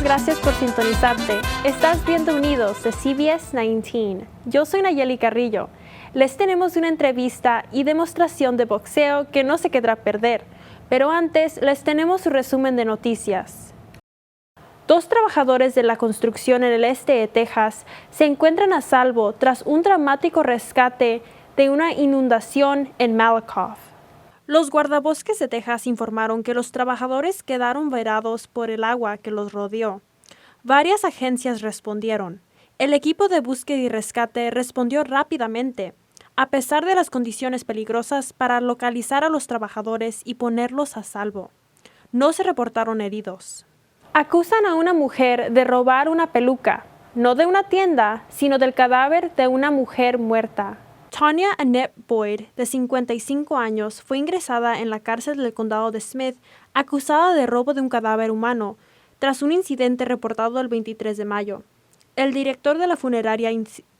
gracias por sintonizarte. Estás viendo Unidos de CBS 19. Yo soy Nayeli Carrillo. Les tenemos una entrevista y demostración de boxeo que no se quedará a perder. Pero antes, les tenemos su resumen de noticias. 2 trabajadores de la construcción en el este de Texas se encuentran a salvo tras un dramático rescate de una inundación en Malakoff. Los guardabosques de Texas informaron que los trabajadores quedaron varados por el agua que los rodeó. Varias agencias respondieron. El equipo de búsqueda y rescate respondió rápidamente, a pesar de las condiciones peligrosas, para localizar a los trabajadores y ponerlos a salvo. No se reportaron heridos. Acusan a una mujer de robar una peluca, no de una tienda, sino del cadáver de una mujer muerta. Tanya Annette Boyd, de 55 años, fue ingresada en la cárcel del condado de Smith, acusada de robo de un cadáver humano, tras un incidente reportado el 23 de mayo. El director de la funeraria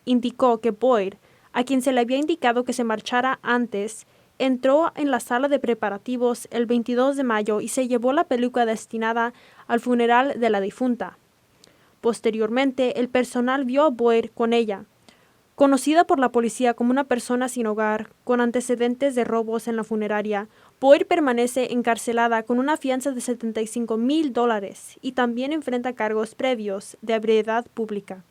indicó que Boyd, a quien se le había indicado que se marchara antes, entró en la sala de preparativos el 22 de mayo y se llevó la peluca destinada al funeral de la difunta. Posteriormente, el personal vio a Boyd con ella. Conocida por la policía como una persona sin hogar, con antecedentes de robos en la funeraria, Boyd permanece encarcelada con una fianza de $75,000 y también enfrenta cargos previos de ebriedad pública.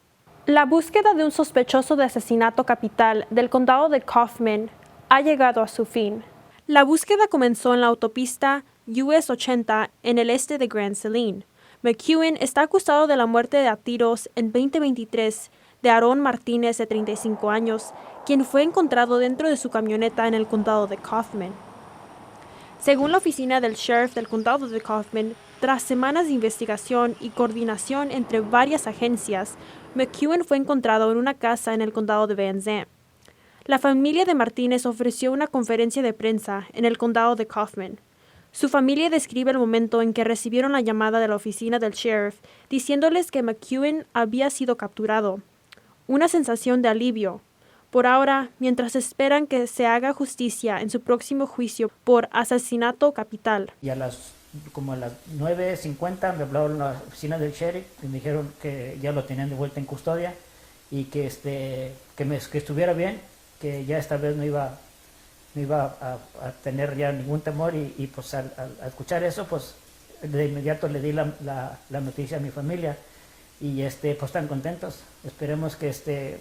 La búsqueda de un sospechoso de asesinato capital del condado de Kaufman ha llegado a su fin. La búsqueda comenzó en la autopista US 80 en el este de Grand Saline. McEwen está acusado de la muerte de a tiros en 2023 de Aaron Martínez, de 35 años, quien fue encontrado dentro de su camioneta en el condado de Kaufman. Según la oficina del sheriff del condado de Kaufman, tras semanas de investigación y coordinación entre varias agencias, McEwen fue encontrado en una casa en el condado de Van Zandt. La familia de Martínez ofreció una conferencia de prensa en el condado de Kaufman. Su familia describe el momento en que recibieron la llamada de la oficina del sheriff diciéndoles que McEwen había sido capturado. Una sensación de alivio. Por ahora, mientras esperan que se haga justicia en su próximo juicio por asesinato capital. Y como a las 9:50 me hablaron la oficina del sheriff y me dijeron que ya lo tenían de vuelta en custodia y que estuviera bien, que ya esta vez no iba a tener ya ningún temor y pues al escuchar eso, pues de inmediato le di la noticia a mi familia. Y pues están contentos. Esperemos que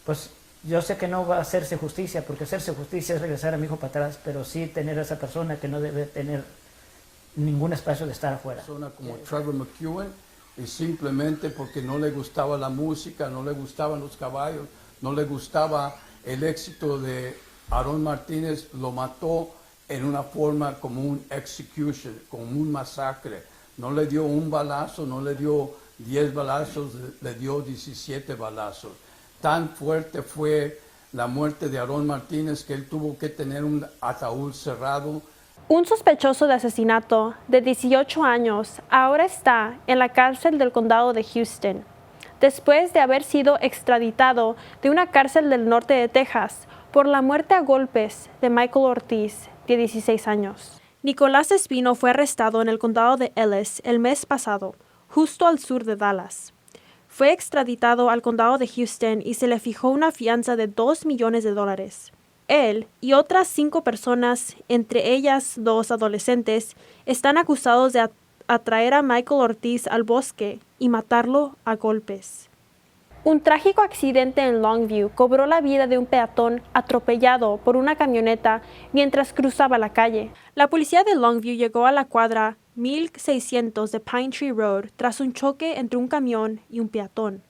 pues yo sé que no va a hacerse justicia, porque hacerse justicia es regresar a mi hijo para atrás, pero sí tener a esa persona que no debe tener ningún espacio de estar afuera. Una persona como Trevor McEwen, y simplemente porque no le gustaba la música, no le gustaban los caballos, no le gustaba el éxito de Aaron Martínez, lo mató en una forma como un execution, como un masacre. No le dio un balazo, no le dio 10 balazos, le dio 17 balazos. Tan fuerte fue la muerte de Aaron Martínez que él tuvo que tener un ataúd cerrado. Un sospechoso de asesinato de 18 años ahora está en la cárcel del condado de Houston, después de haber sido extraditado de una cárcel del norte de Texas por la muerte a golpes de Michael Ortiz, de 16 años. Nicolás Espino fue arrestado en el condado de Ellis el mes pasado, justo al sur de Dallas. Fue extraditado al condado de Houston y se le fijó una fianza de $2 millones. Él y otras 5 personas, entre ellas 2 adolescentes, están acusados de atraer a Michael Ortiz al bosque y matarlo a golpes. Un trágico accidente en Longview cobró la vida de un peatón atropellado por una camioneta mientras cruzaba la calle. La policía de Longview llegó a la cuadra 1600 de Pine Tree Road tras un choque entre un camión y un peatón.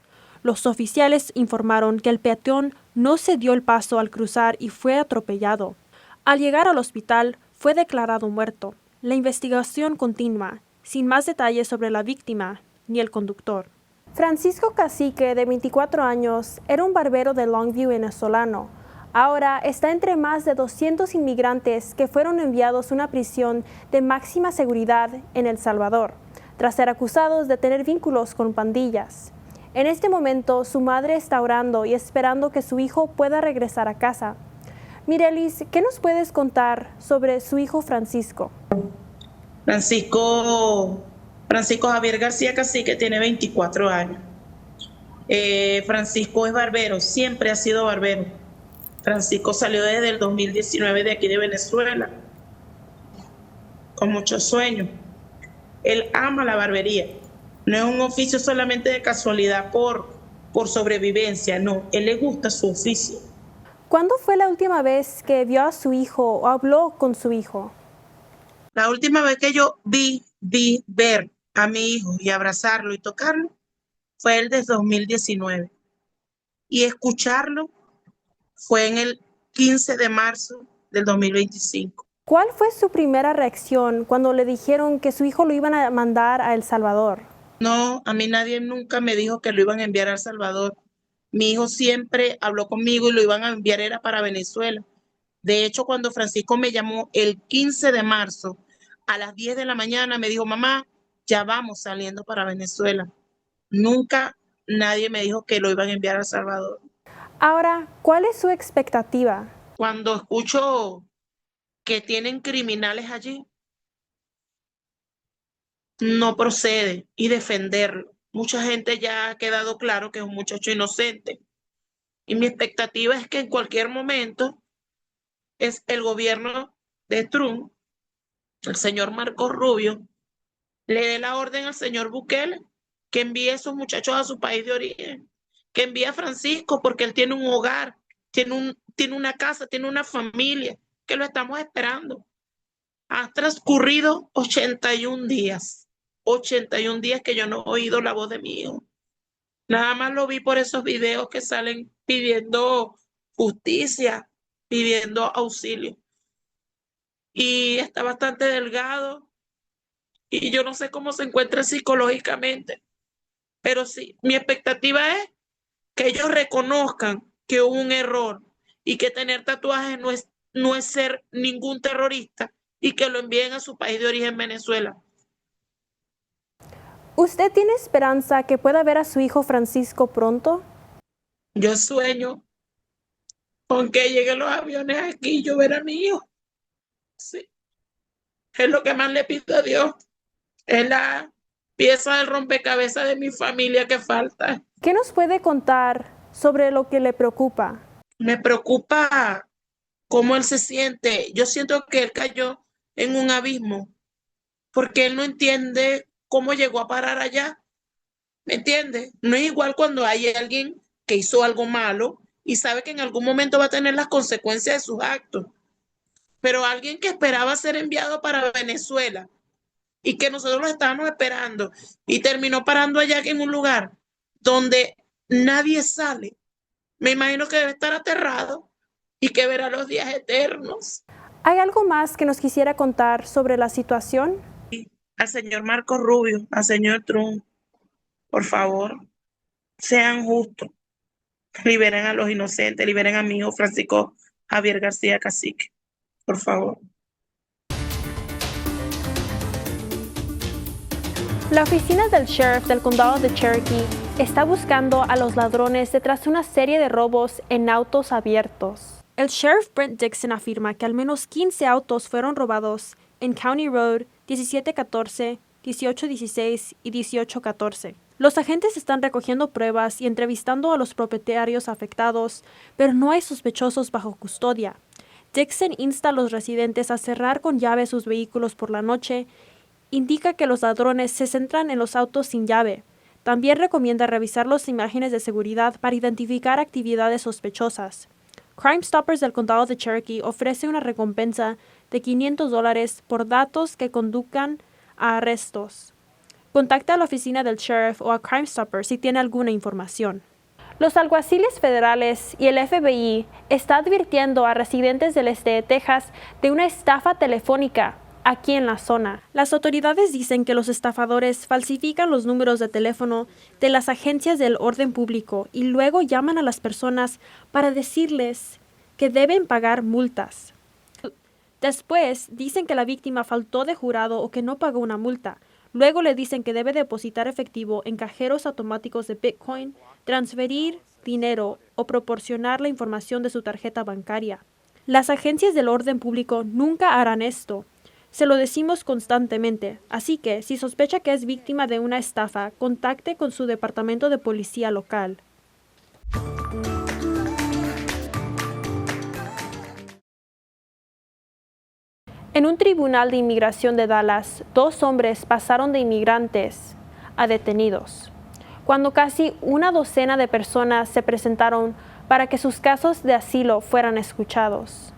Los oficiales informaron que el peatón no se dio el paso al cruzar y fue atropellado. Al llegar al hospital, fue declarado muerto. La investigación continúa, sin más detalles sobre la víctima ni el conductor. Francisco Cacique, de 24 años, era un barbero de Longview venezolano. Ahora está entre más de 200 inmigrantes que fueron enviados a una prisión de máxima seguridad en El Salvador, tras ser acusados de tener vínculos con pandillas. En este momento, su madre está orando y esperando que su hijo pueda regresar a casa. Mirelis, ¿qué nos puedes contar sobre su hijo Francisco? Francisco Francisco Javier García Cacique tiene 24 años. Francisco es barbero, siempre ha sido barbero. Francisco salió desde el 2019 de aquí de Venezuela, con muchos sueños. Él ama la barbería. No es un oficio solamente de casualidad por sobrevivencia, no. Él le gusta su oficio. ¿Cuándo fue la última vez que vio a su hijo o habló con su hijo? La última vez que yo vi ver a mi hijo y abrazarlo y tocarlo fue el de 2019. Y escucharlo fue en el 15 de marzo del 2025. ¿Cuál fue su primera reacción cuando le dijeron que su hijo lo iban a mandar a El Salvador? No, a mí nadie nunca me dijo que lo iban a enviar a El Salvador. Mi hijo siempre habló conmigo y lo iban a enviar era para Venezuela. De hecho, cuando Francisco me llamó el 15 de marzo a las 10 de la mañana, me dijo, mamá, ya vamos saliendo para Venezuela. Nunca nadie me dijo que lo iban a enviar a El Salvador. Ahora, ¿cuál es su expectativa? Cuando escucho que tienen criminales allí, no procede y defenderlo. Mucha gente ya ha quedado claro que es un muchacho inocente. Y mi expectativa es que en cualquier momento es el gobierno de Trump, el señor Marco Rubio, le dé la orden al señor Bukele que envíe a esos muchachos a su país de origen, que envíe a Francisco porque él tiene un hogar, tiene una casa, tiene una familia, que lo estamos esperando. Ha transcurrido 81 días, 81 días que yo no he oído la voz de mi hijo. Nada más lo vi por esos videos que salen pidiendo justicia, pidiendo auxilio. Y está bastante delgado y yo no sé cómo se encuentra psicológicamente, pero sí, mi expectativa es que ellos reconozcan que hubo un error y que tener tatuajes no es ser ningún terrorista y que lo envíen a su país de origen, Venezuela. ¿Usted tiene esperanza que pueda ver a su hijo Francisco pronto? Yo sueño con que lleguen los aviones aquí y yo ver a mi hijo. Sí, es lo que más le pido a Dios. Es la pieza del rompecabezas de mi familia que falta. ¿Qué nos puede contar sobre lo que le preocupa? Me preocupa cómo él se siente. Yo siento que él cayó en un abismo porque él no entiende cómo llegó a parar allá. ¿Me entiende? No es igual cuando hay alguien que hizo algo malo y sabe que en algún momento va a tener las consecuencias de sus actos. Pero alguien que esperaba ser enviado para Venezuela y que nosotros lo estábamos esperando y terminó parando allá en un lugar donde nadie sale. Me imagino que debe estar aterrado y que verá los días eternos. ¿Hay algo más que nos quisiera contar sobre la situación? Al señor Marco Rubio, al señor Trump, por favor, sean justos. Liberen a los inocentes, liberen a mi hijo Francisco Javier García Cacique, por favor. La oficina del sheriff del condado de Cherokee está buscando a los ladrones detrás de una serie de robos en autos abiertos. El sheriff Brent Dixon afirma que al menos 15 autos fueron robados en County Road 1714, 1816 y 1814. Los agentes están recogiendo pruebas y entrevistando a los propietarios afectados, pero no hay sospechosos bajo custodia. Dixon insta a los residentes a cerrar con llave sus vehículos por la noche. Indica que los ladrones se centran en los autos sin llave. También recomienda revisar las imágenes de seguridad para identificar actividades sospechosas. Crime Stoppers del condado de Cherokee ofrece una recompensa de $500 por datos que conduzcan a arrestos. Contacte a la oficina del sheriff o a Crime Stoppers si tiene alguna información. Los alguaciles federales y el FBI están advirtiendo a residentes del este de Texas de una estafa telefónica aquí en la zona. Las autoridades dicen que los estafadores falsifican los números de teléfono de las agencias del orden público y luego llaman a las personas para decirles que deben pagar multas. Después dicen que la víctima faltó de jurado o que no pagó una multa. Luego le dicen que debe depositar efectivo en cajeros automáticos de Bitcoin, transferir dinero o proporcionar la información de su tarjeta bancaria. Las agencias del orden público nunca harán esto. Se lo decimos constantemente, así que si sospecha que es víctima de una estafa, contacte con su departamento de policía local. En un tribunal de inmigración de Dallas, 2 hombres pasaron de inmigrantes a detenidos, cuando casi una docena de personas se presentaron para que sus casos de asilo fueran escuchados.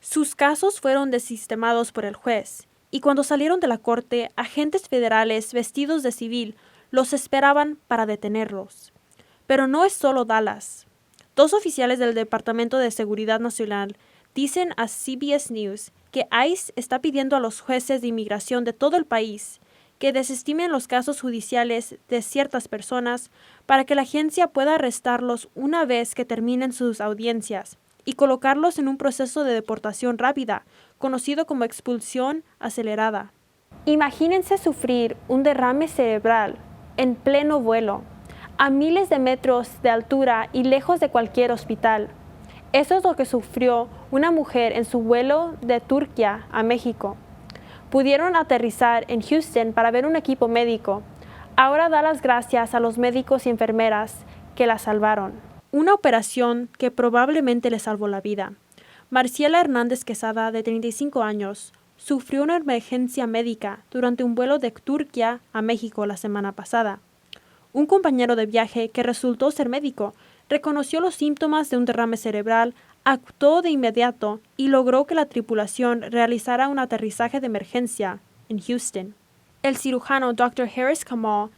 Sus casos fueron desestimados por el juez, y cuando salieron de la corte, agentes federales vestidos de civil los esperaban para detenerlos. Pero no es solo Dallas. 2 oficiales del Departamento de Seguridad Nacional dicen a CBS News que ICE está pidiendo a los jueces de inmigración de todo el país que desestimen los casos judiciales de ciertas personas para que la agencia pueda arrestarlos una vez que terminen sus audiencias y colocarlos en un proceso de deportación rápida, conocido como expulsión acelerada. Imagínense sufrir un derrame cerebral en pleno vuelo, a miles de metros de altura y lejos de cualquier hospital. Eso es lo que sufrió una mujer en su vuelo de Turquía a México. Pudieron aterrizar en Houston para ver un equipo médico. Ahora da las gracias a los médicos y enfermeras que la salvaron. Una operación que probablemente le salvó la vida. Marciela Hernández Quesada, de 35 años, sufrió una emergencia médica durante un vuelo de Turquía a México la semana pasada. Un compañero de viaje que resultó ser médico reconoció los síntomas de un derrame cerebral, actuó de inmediato y logró que la tripulación realizara un aterrizaje de emergencia en Houston. El cirujano Dr. Harris Kamal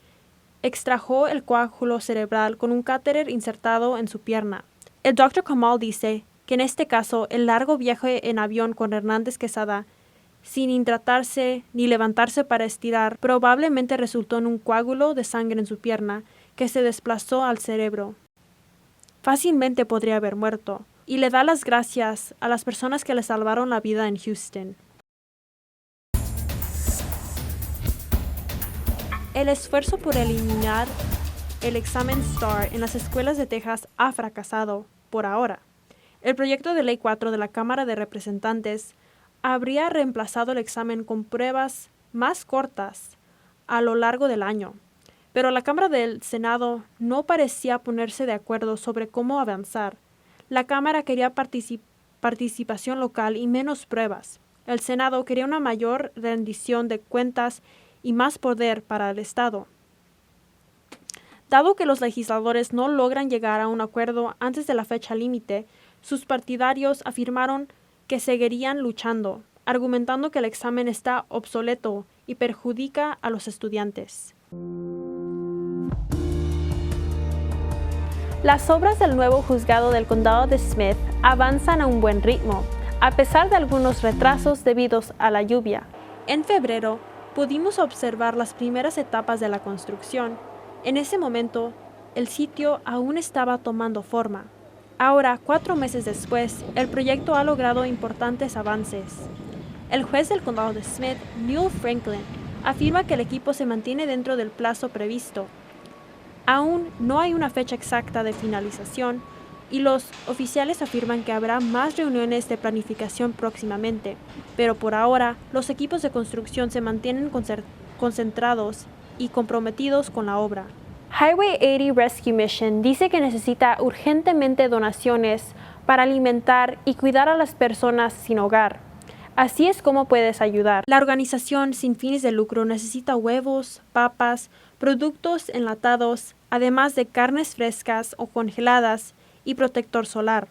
extrajo el coágulo cerebral con un catéter insertado en su pierna. El Dr. Kamal dice que en este caso el largo viaje en avión con Hernández Quesada, sin hidratarse ni levantarse para estirar, probablemente resultó en un coágulo de sangre en su pierna que se desplazó al cerebro. Fácilmente podría haber muerto, y le da las gracias a las personas que le salvaron la vida en Houston. El esfuerzo por eliminar el examen STAR en las escuelas de Texas ha fracasado, por ahora. El proyecto de Ley 4 de la Cámara de Representantes habría reemplazado el examen con pruebas más cortas a lo largo del año, pero la Cámara del Senado no parecía ponerse de acuerdo sobre cómo avanzar. La Cámara quería participación local y menos pruebas. El Senado quería una mayor rendición de cuentas y más poder para el Estado. Dado que los legisladores no logran llegar a un acuerdo antes de la fecha límite, sus partidarios afirmaron que seguirían luchando, argumentando que el examen está obsoleto y perjudica a los estudiantes. Las obras del nuevo juzgado del condado de Smith avanzan a un buen ritmo, a pesar de algunos retrasos debidos a la lluvia. En febrero, pudimos observar las primeras etapas de la construcción. En ese momento, el sitio aún estaba tomando forma. Ahora, 4 meses después, el proyecto ha logrado importantes avances. El juez del condado de Smith, Neil Franklin, afirma que el equipo se mantiene dentro del plazo previsto. Aún no hay una fecha exacta de finalización y los oficiales afirman que habrá más reuniones de planificación próximamente, pero por ahora los equipos de construcción se mantienen concentrados y comprometidos con la obra. Highway 80 Rescue Mission dice que necesita urgentemente donaciones para alimentar y cuidar a las personas sin hogar. Así es como puedes ayudar. La organización sin fines de lucro necesita huevos, papas, productos enlatados, además de carnes frescas o congeladas y protector solar.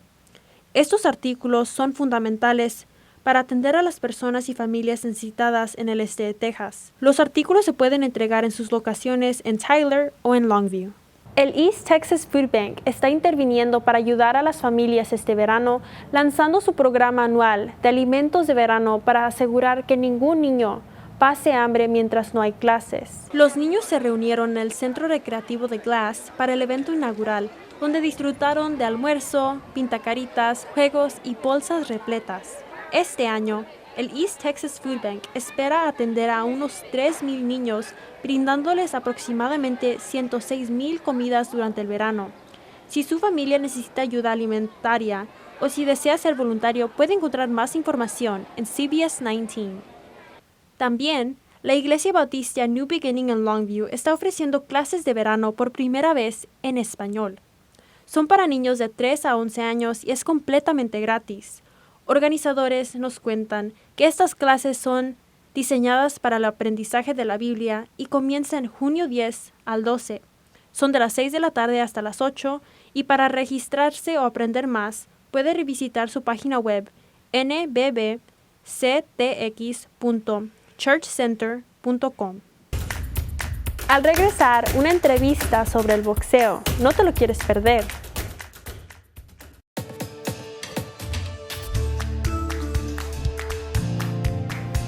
Estos artículos son fundamentales para atender a las personas y familias necesitadas en el este de Texas. Los artículos se pueden entregar en sus locaciones en Tyler o en Longview. El East Texas Food Bank está interviniendo para ayudar a las familias este verano, lanzando su programa anual de alimentos de verano para asegurar que ningún niño pase hambre mientras no hay clases. Los niños se reunieron en el Centro Recreativo de Glass para el evento inaugural, donde disfrutaron de almuerzo, pintacaritas, juegos y bolsas repletas. Este año, el East Texas Food Bank espera atender a unos 3,000 niños, brindándoles aproximadamente 106,000 comidas durante el verano. Si su familia necesita ayuda alimentaria o si desea ser voluntario, puede encontrar más información en CBS 19. También, la Iglesia Bautista New Beginning en Longview está ofreciendo clases de verano por primera vez en español. Son para niños de 3 a 11 años y es completamente gratis. Organizadores nos cuentan que estas clases son diseñadas para el aprendizaje de la Biblia y comienzan junio 10 al 12. Son de las 6 de la tarde hasta las 8 y para registrarse o aprender más puede revisitar su página web nbbctx.churchcenter.com. Al regresar, una entrevista sobre el boxeo. No te lo quieres perder.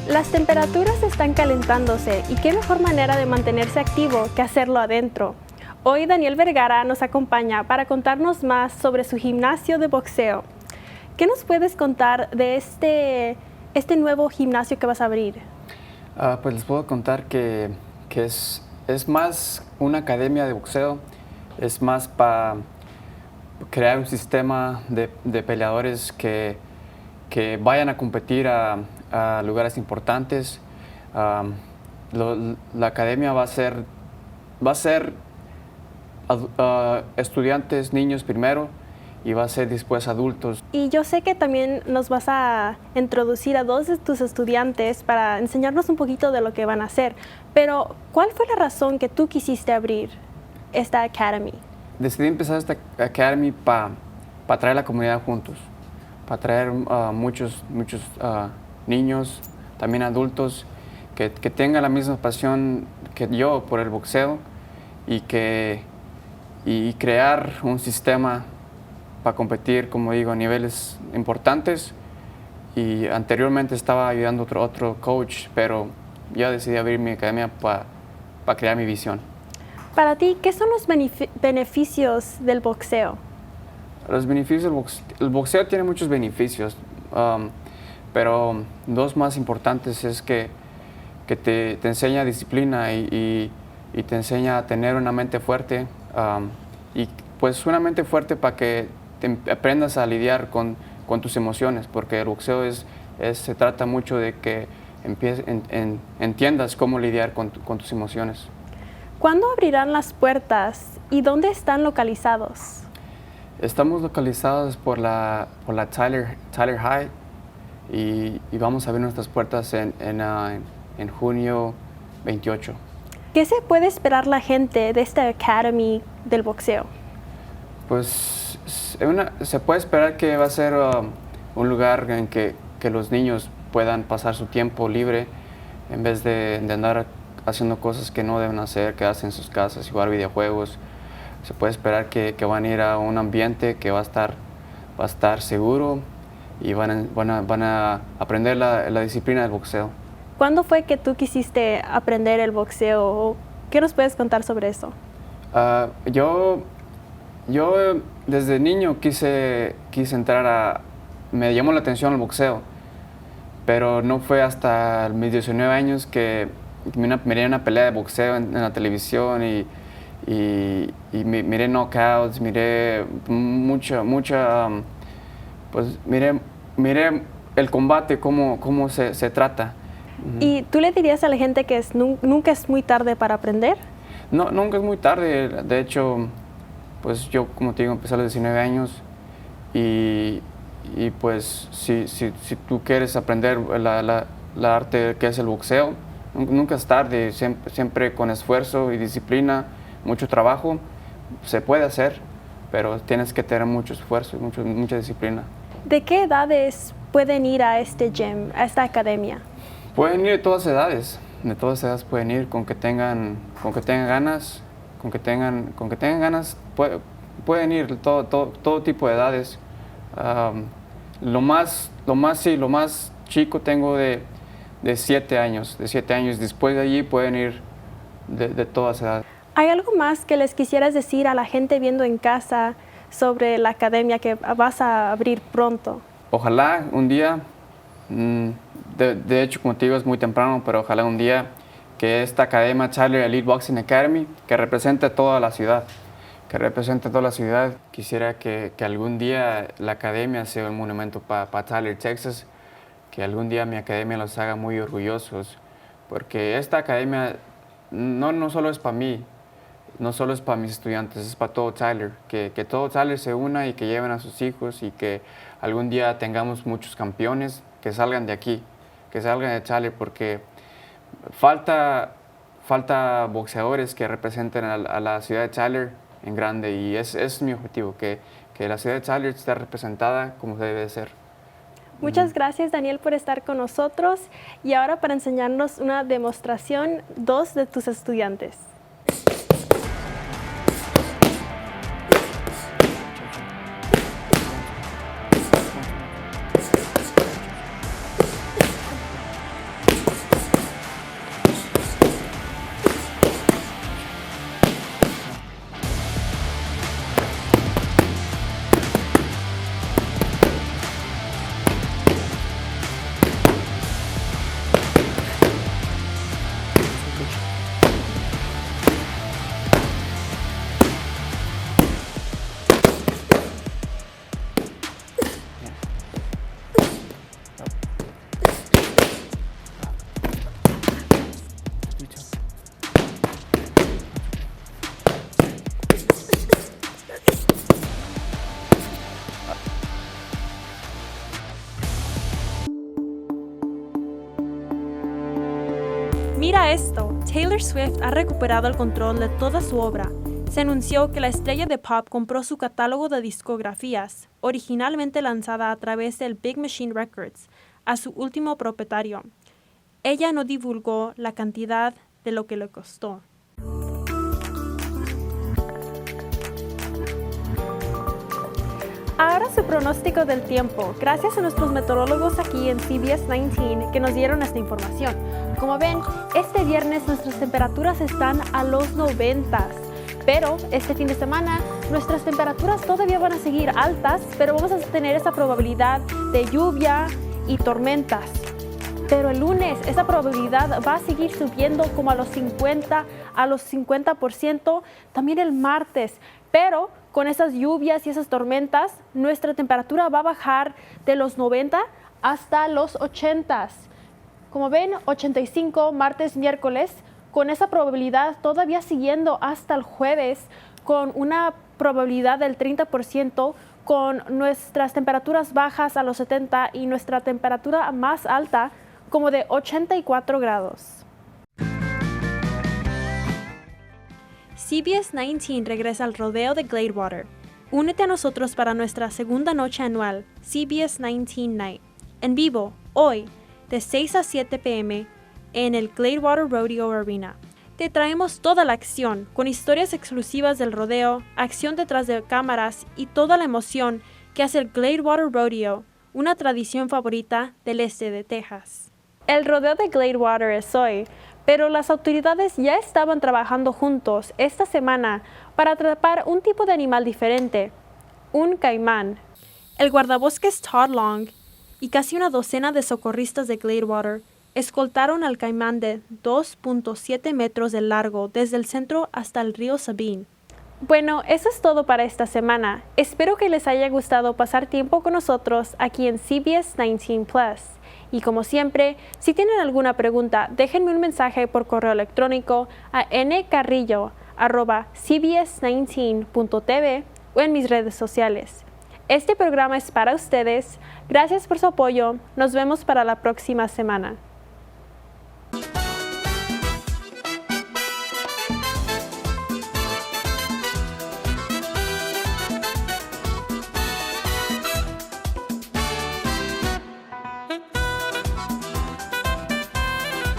Las temperaturas están calentándose y qué mejor manera de mantenerse activo que hacerlo adentro. Hoy Daniel Vergara nos acompaña para contarnos más sobre su gimnasio de boxeo. ¿Qué nos puedes contar de este nuevo gimnasio que vas a abrir? Pues les puedo contar que es más una academia de boxeo, es más para crear un sistema de peleadores que vayan a competir a lugares importantes. La academia va a ser estudiantes, niños primero, y va a ser después adultos. Y yo sé que también nos vas a introducir a 2 de tus estudiantes para enseñarnos un poquito de lo que van a hacer. Pero, ¿cuál fue la razón que tú quisiste abrir esta academy? Decidí empezar esta academy para traer la comunidad juntos, para traer muchos niños, también adultos, que tengan la misma pasión que yo por el boxeo y crear un sistema para competir, como digo, a niveles importantes. Y anteriormente estaba ayudando otro coach, pero yo decidí abrir mi academia para crear mi visión. Para ti, ¿qué son los beneficios del boxeo? Los beneficios, el boxeo tiene muchos beneficios, pero 2 más importantes es que te enseña disciplina y te enseña a tener una mente fuerte, y pues una mente fuerte para que aprendas a lidiar con tus emociones, porque el boxeo se trata mucho de que entiendas cómo lidiar con tus emociones. ¿Cuándo abrirán las puertas y dónde están localizados? Estamos localizados por la Tyler High y vamos a abrir nuestras puertas en junio 28. ¿Qué se puede esperar la gente de esta academy del boxeo? Pues se puede esperar que va a ser un lugar en que los niños puedan pasar su tiempo libre en vez de andar haciendo cosas que no deben hacer, quedarse en sus casas y jugar videojuegos. Se puede esperar que van a ir a un ambiente que va a estar seguro y van a aprender la disciplina del boxeo. ¿Cuándo fue que tú quisiste aprender el boxeo? ¿Qué nos puedes contar sobre eso? Yo desde niño quise entrar me llamó la atención el boxeo, pero no fue hasta mis 19 años que miré una pelea de boxeo en la televisión y miré knockouts, miré pues miré el combate, cómo se trata. ¿Y tú le dirías a la gente que nunca es muy tarde para aprender? No, nunca es muy tarde. De hecho, pues yo, como te digo, empecé a los 19 años y pues si tú quieres aprender la arte que es el boxeo, nunca es tarde. Siempre con esfuerzo y disciplina, mucho trabajo, se puede hacer, pero tienes que tener mucho esfuerzo y mucha disciplina. ¿De qué edades pueden ir a este gym, a esta academia? Pueden ir de todas edades pueden ir, con que tengan ganas, pueden ir todo tipo de edades. Lo más chico tengo de 7 años, después de allí pueden ir de todas edades. ¿Hay algo más que les quisieras decir a la gente viendo en casa sobre la academia que vas a abrir pronto? Ojalá un día, de hecho, como te digo, es muy temprano, pero ojalá un día que esta academia, Tyler Elite Boxing Academy, que represente a toda la ciudad, quisiera que algún día la academia sea un monumento para Tyler, Texas, que algún día mi academia los haga muy orgullosos, porque esta academia no solo es para mí, no solo es para mis estudiantes, es para todo Tyler, que todo Tyler se una y que lleven a sus hijos y que algún día tengamos muchos campeones que salgan de aquí, que salgan de Tyler, porque falta boxeadores que representen a la ciudad de Tyler en grande, y es mi objetivo, que la ciudad de Tyler esté representada como debe de ser. Muchas gracias, Daniel, por estar con nosotros, y ahora para enseñarnos una demostración, 2 de tus estudiantes. Mira esto, Taylor Swift ha recuperado el control de toda su obra. Se anunció que la estrella de pop compró su catálogo de discografías, originalmente lanzada a través del Big Machine Records, a su último propietario. Ella no divulgó la cantidad de lo que le costó. Ahora su pronóstico del tiempo, gracias a nuestros meteorólogos aquí en CBS 19 que nos dieron esta información. Como ven, este viernes nuestras temperaturas están a los 90, pero este fin de semana nuestras temperaturas todavía van a seguir altas, pero vamos a tener esa probabilidad de lluvia y tormentas. Pero el lunes esa probabilidad va a seguir subiendo como a los 50%, también el martes, pero con esas lluvias y esas tormentas, nuestra temperatura va a bajar de los 90 hasta los 80. Como ven, 85 martes, miércoles, con esa probabilidad todavía siguiendo hasta el jueves, con una probabilidad del 30%, con nuestras temperaturas bajas a los 70 y nuestra temperatura más alta como de 84 grados. CBS 19 regresa al rodeo de Gladewater. Únete a nosotros para nuestra segunda noche anual, CBS 19 Night, en vivo, hoy, de 6 a 7 p.m. en el Gladewater Rodeo Arena. Te traemos toda la acción, con historias exclusivas del rodeo, acción detrás de cámaras y toda la emoción que hace el Gladewater Rodeo, una tradición favorita del este de Texas. El rodeo de Gladewater es hoy, pero las autoridades ya estaban trabajando juntos esta semana para atrapar un tipo de animal diferente, un caimán. El guardabosques Todd Long y casi una docena de socorristas de Gladewater escoltaron al caimán de 2.7 metros de largo desde el centro hasta el río Sabine. Bueno, eso es todo para esta semana. Espero que les haya gustado pasar tiempo con nosotros aquí en CBS 19 Plus. Y como siempre, si tienen alguna pregunta, déjenme un mensaje por correo electrónico a ncarrillo@cbs19.tv o en mis redes sociales. Este programa es para ustedes. Gracias por su apoyo. Nos vemos para la próxima semana.